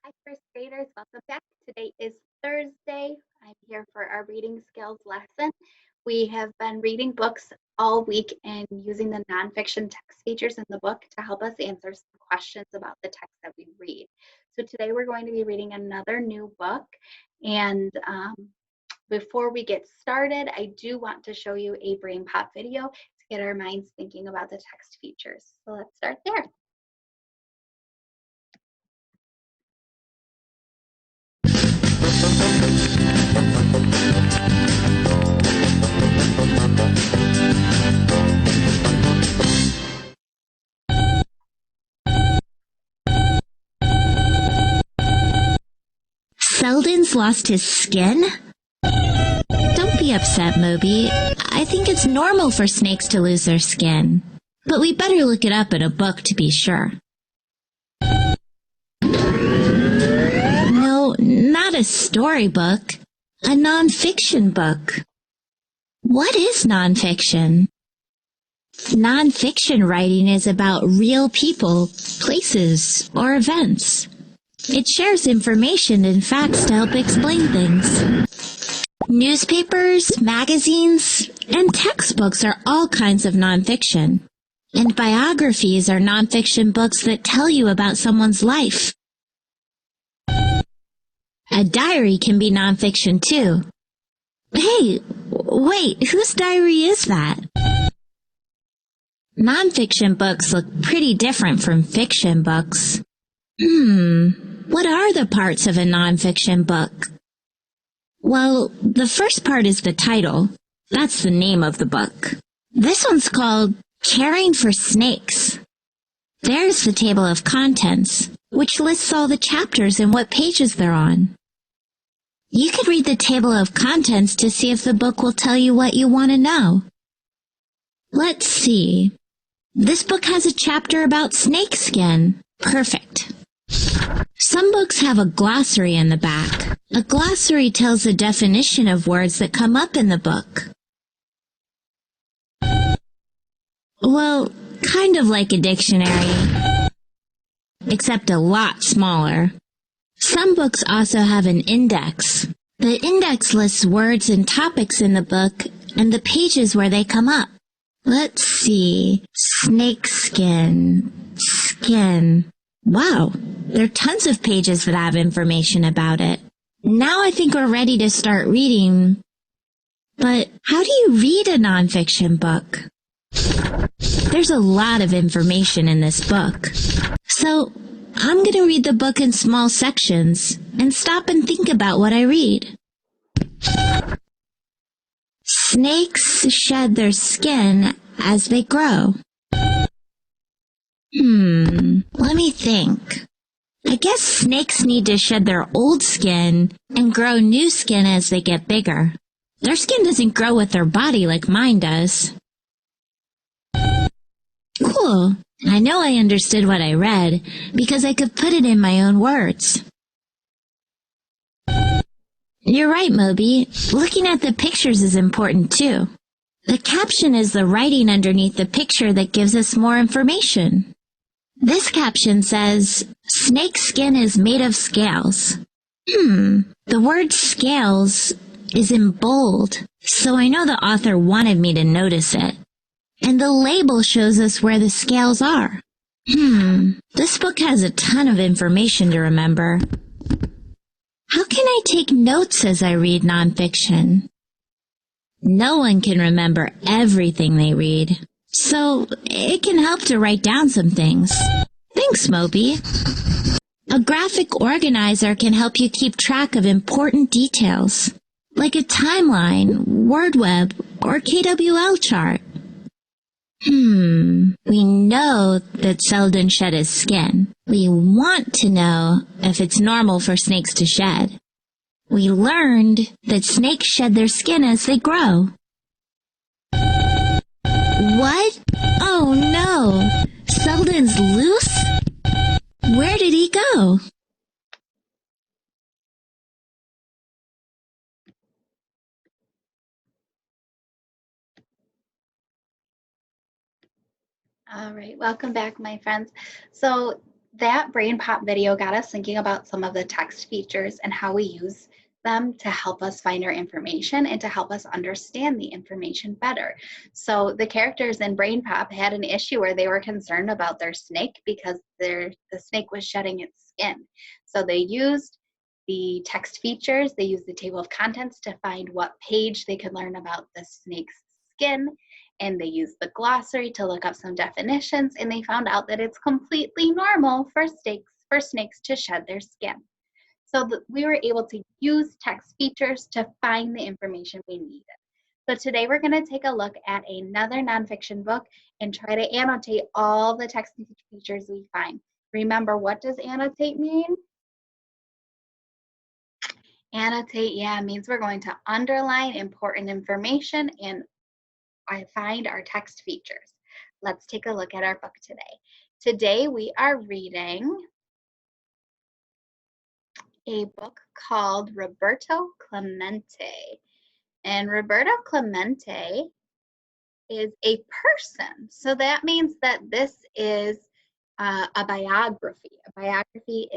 Hi, first graders. Welcome back. Today is Thursday. I'm here for our reading skills lesson. We have been reading books all week and using the nonfiction text features in the book to help us answer some questions about the text that we read. So today we're going to be reading another new book. And before we get started, I do want to show you a brain pop video to get our minds thinking about the text features. So let's start there. Selden's lost his skin? Don't be upset, Moby. I think it's normal for snakes to lose their skin. But we better look it up in a book to be sure. No, not a storybook. A nonfiction book. What is nonfiction? Nonfiction writing is about real people, places, or events. It shares information and facts to help explain things. Newspapers, magazines, and textbooks are all kinds of nonfiction. And biographies are nonfiction books that tell you about someone's life. A diary can be nonfiction too. Hey, wait, whose diary is that? Nonfiction books look pretty different from fiction books. What are the parts of a nonfiction book? Well, the first part is the title. That's the name of the book. This one's called Caring for Snakes. There's the table of contents, which lists all the chapters and what pages they're on. You can read the table of contents to see if the book will tell you what you want to know. Let's see. This book has a chapter about snakeskin. Perfect. Some books have a glossary in the back. A glossary tells the definition of words that come up in the book. Well, kind of like a dictionary, except a lot smaller. Some books also have an index. The index lists words and topics in the book and the pages where they come up. Let's see. Snakeskin. Skin. Wow, there are tons of pages that have information about it. Now I think we're ready to start reading. But how do you read a nonfiction book? There's a lot of information in this book. So I'm going to read the book in small sections and stop and think about what I read. Snakes shed their skin as they grow. Let me think. I guess snakes need to shed their old skin and grow new skin as they get bigger. Their skin doesn't grow with their body like mine does. Cool. I know I understood what I read because I could put it in my own words. You're right, Moby. Looking at the pictures is important too. The caption is the writing underneath the picture that gives us more information. This caption says, snake skin is made of scales. The word scales is in bold, so I know the author wanted me to notice it. And the label shows us where the scales are. This book has a ton of information to remember. How can I take notes as I read nonfiction? No one can remember everything they read, so it can help to write down some things. Thanks, Moby. A graphic organizer can help you keep track of important details, like a timeline, word web, or KWL chart. We know that Selden shed his skin. We want to know if it's normal for snakes to shed. We learned that snakes shed their skin as they grow. What? Oh no! Selden's loose? Where did he go? All right, welcome back, my friends. So that brain pop video got us thinking about some of the text features and how we use them to help us find our information and to help us understand the information better. So the characters in Brain Pop had an issue where they were concerned about their snake because the snake was shedding its skin. So they used the text features, they used the table of contents to find what page they could learn about the snake's skin, and they used the glossary to look up some definitions, and they found out that it's completely normal for snakes to shed their skin. So we were able to use text features to find the information we needed. So today we're going to take a look at another nonfiction book and try to annotate all the text features we find. Remember, what does annotate mean? Annotate, yeah, means we're going to underline important information and find our text features. Let's take a look at our book today. Today we are reading a book called Roberto Clemente. And Roberto Clemente is a person. So that means that this is a biography. A biography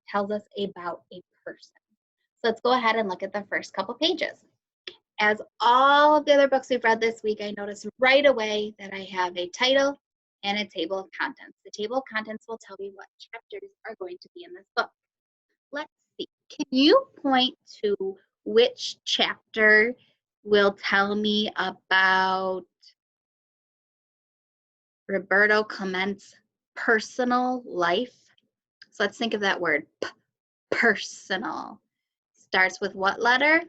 tells us about a person. So let's go ahead and look at the first couple pages. As all of the other books we've read this week, I noticed right away that I have a title and a table of contents. The table of contents will tell me what chapters are going to be in this book. Let's see. Can you point to which chapter will tell me about Roberto Clemente's personal life? So let's think of that word, personal. Starts with what letter?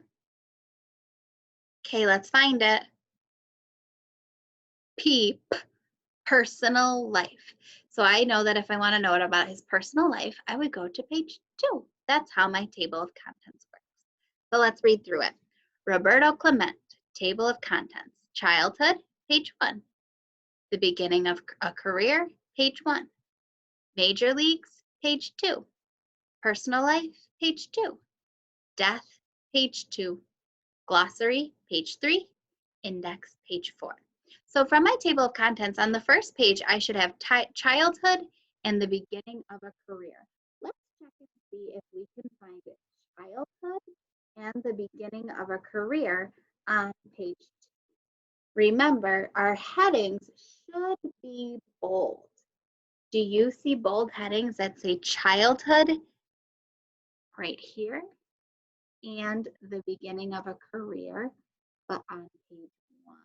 Okay, let's find it. P, personal life. So I know that if I want to know about his personal life, I would go to page 2. That's how my table of contents works. So let's read through it. Roberto Clemente, table of contents. Childhood, page 1. The beginning of a career, page 1. Major leagues, page 2. Personal life, page 2. Death, page 2. Glossary, page 3. Index, page 4. So from my table of contents, on the first page, I should have childhood and the beginning of a career. Let's check and see if we can find it. Childhood and the beginning of a career on page 2. Remember, our headings should be bold. Do you see bold headings that say childhood right here and the beginning of a career, but on page 1?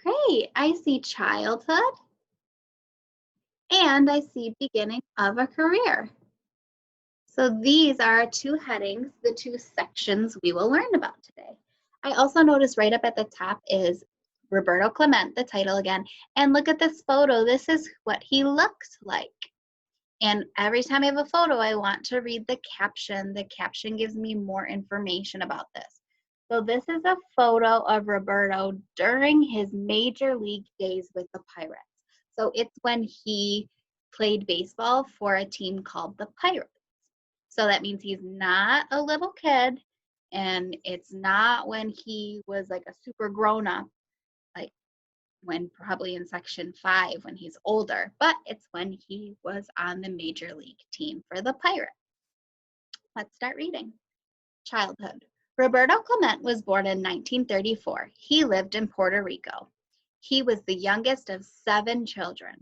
Great, I see childhood and I see beginning of a career. So these are our two headings, the two sections we will learn about today. I also noticed right up at the top is Roberto Clemente, the title again, and look at this photo. This is what he looks like. And every time I have a photo, I want to read the caption. The caption gives me more information about this. So this is a photo of Roberto during his major league days with the Pirates. So it's when he played baseball for a team called the Pirates. So that means he's not a little kid, and it's not when he was like a super grown up, like when probably in section 5 when he's older, but it's when he was on the major league team for the Pirates. Let's start reading. Childhood. Roberto Clemente was born in 1934. He lived in Puerto Rico. He was the youngest of 7 children.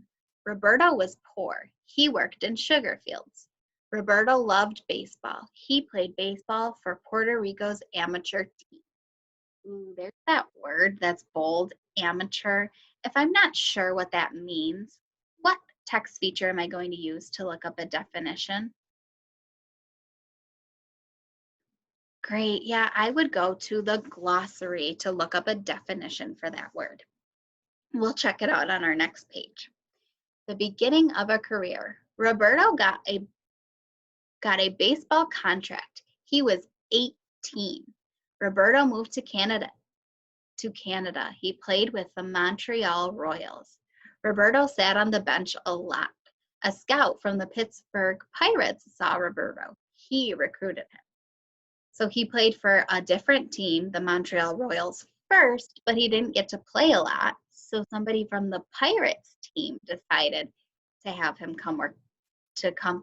Roberto was poor. He worked in sugar fields. Roberto loved baseball. He played baseball for Puerto Rico's amateur team. Ooh, there's that word that's bold, amateur. If I'm not sure what that means, what text feature am I going to use to look up a definition? Great, yeah, I would go to the glossary to look up a definition for that word. We'll check it out on our next page. The beginning of a career. Roberto got a baseball contract. He was 18. Roberto moved to Canada. He played with the Montreal Royals. Roberto sat on the bench a lot. A scout from the Pittsburgh Pirates saw Roberto. He recruited him. So he played for a different team, the Montreal Royals, first, but he didn't get to play a lot. So somebody from the Pirates team decided to have him come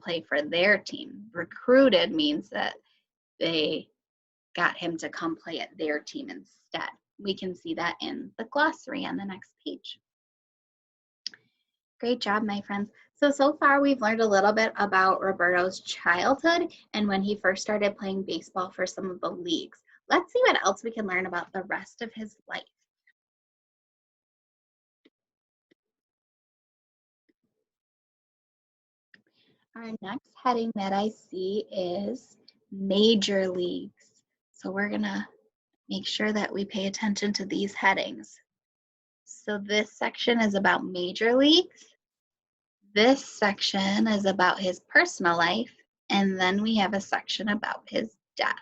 play for their team. Recruited means that they got him to come play at their team instead. We can see that in the glossary on the next page. Great job, my friends. So far we've learned a little bit about Roberto's childhood and when he first started playing baseball for some of the leagues. Let's see what else we can learn about the rest of his life. Our next heading that I see is Major Leagues. So we're gonna make sure that we pay attention to these headings. So this section is about Major Leagues. This section is about his personal life, and then we have a section about his death.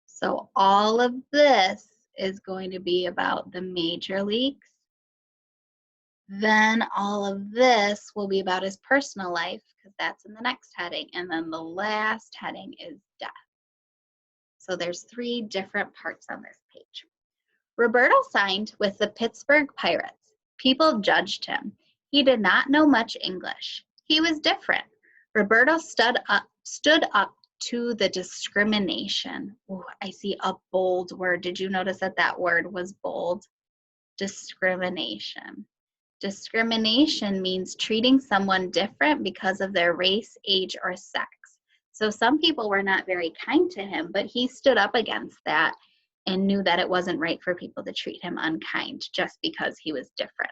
So all of this is going to be about the major leagues. Then all of this will be about his personal life, because that's in the next heading. And then the last heading is death. So there's 3 different parts on this page. Roberto signed with the Pittsburgh Pirates. People judged him. He did not know much English. He was different. Roberto stood up to the discrimination. Ooh, I see a bold word. Did you notice that that word was bold? Discrimination. Discrimination means treating someone different because of their race, age, or sex. So some people were not very kind to him, but he stood up against that and knew that it wasn't right for people to treat him unkind just because he was different.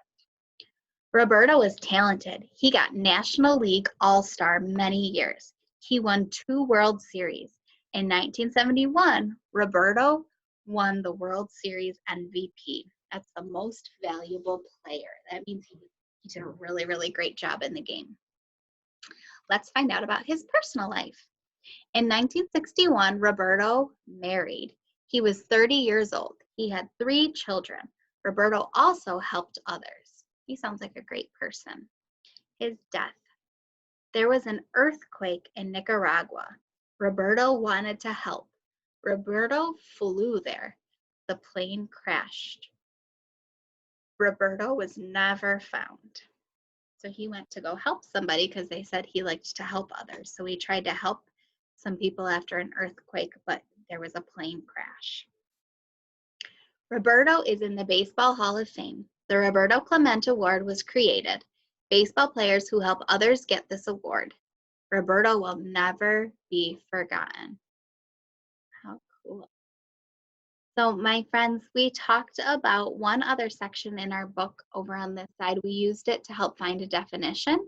Roberto was talented. He got National League All-Star many years. He won 2 World Series. In 1971, Roberto won the World Series MVP. That's the most valuable player. That means he did a really, really great job in the game. Let's find out about his personal life. In 1961, Roberto married. He was 30 years old. He had 3 children. Roberto also helped others. He sounds like a great person. His death. There was an earthquake in Nicaragua. Roberto wanted to help. Roberto flew there. The plane crashed. Roberto was never found. So he went to go help somebody because they said he liked to help others. So he tried to help some people after an earthquake, but there was a plane crash. Roberto is in the Baseball Hall of Fame. The Roberto Clemente Award was created. Baseball players who help others get this award. Roberto will never be forgotten. How cool. So my friends, we talked about one other section in our book over on this side. We used it to help find a definition.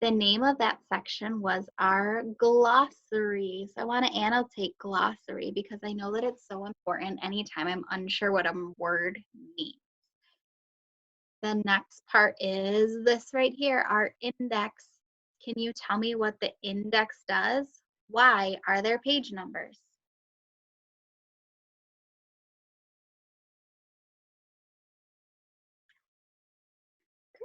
The name of that section was our glossary. So I want to annotate glossary because I know that it's so important anytime I'm unsure what a word means. The next part is this right here, our index. Can you tell me what the index does? Why are there page numbers?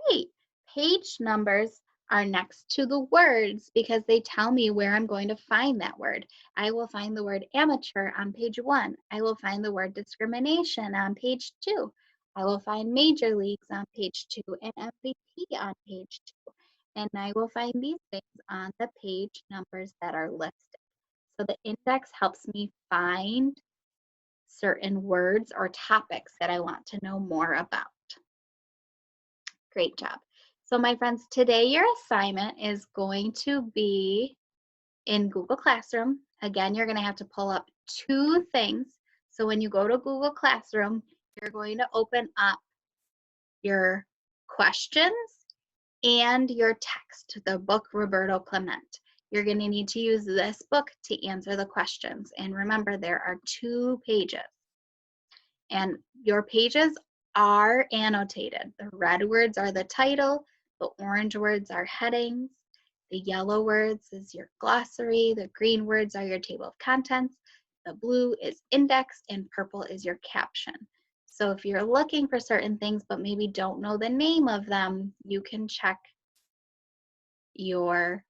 Great. Page numbers are next to the words because they tell me where I'm going to find that word. I will find the word amateur on page 1. I will find the word discrimination on page 2. I will find major leagues on page 2 and MVP on page 2. And I will find these things on the page numbers that are listed. So the index helps me find certain words or topics that I want to know more about. Great job. So my friends, today your assignment is going to be in Google Classroom. Again, you're going to have to pull up 2 things. So when you go to Google Classroom, you're going to open up your questions and your text, the book Roberto Clemente. You're going to need to use this book to answer the questions. And remember, there are 2 pages. And your pages are annotated. The red words are the title, the orange words are headings, the yellow words is your glossary, the green words are your table of contents, the blue is index, and purple is your caption. So if you're looking for certain things but maybe don't know the name of them, you can check your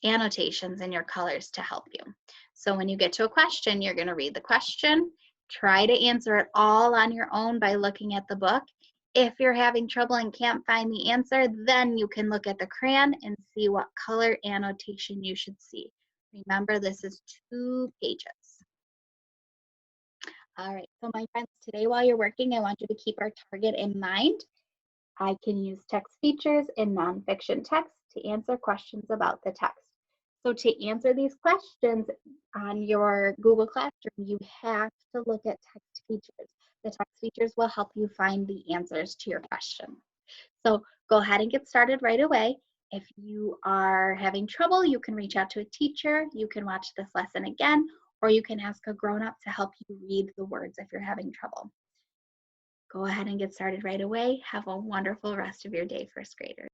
annotations and your colors to help you. So when you get to a question, you're going to read the question, try to answer it all on your own by looking at the book, If you're having trouble and can't find the answer, then you can look at the crayon and see what color annotation you should see. Remember, this is 2 pages. All right, so my friends, today while you're working, I want you to keep our target in mind. I can use text features in nonfiction text to answer questions about the text. So to answer these questions on your Google Classroom, you have to look at text features. The text features will help you find the answers to your question. So go ahead and get started right away. If you are having trouble, you can reach out to a teacher, you can watch this lesson again, or you can ask a grown-up to help you read the words if you're having trouble. Go ahead and get started right away. Have a wonderful rest of your day, first graders.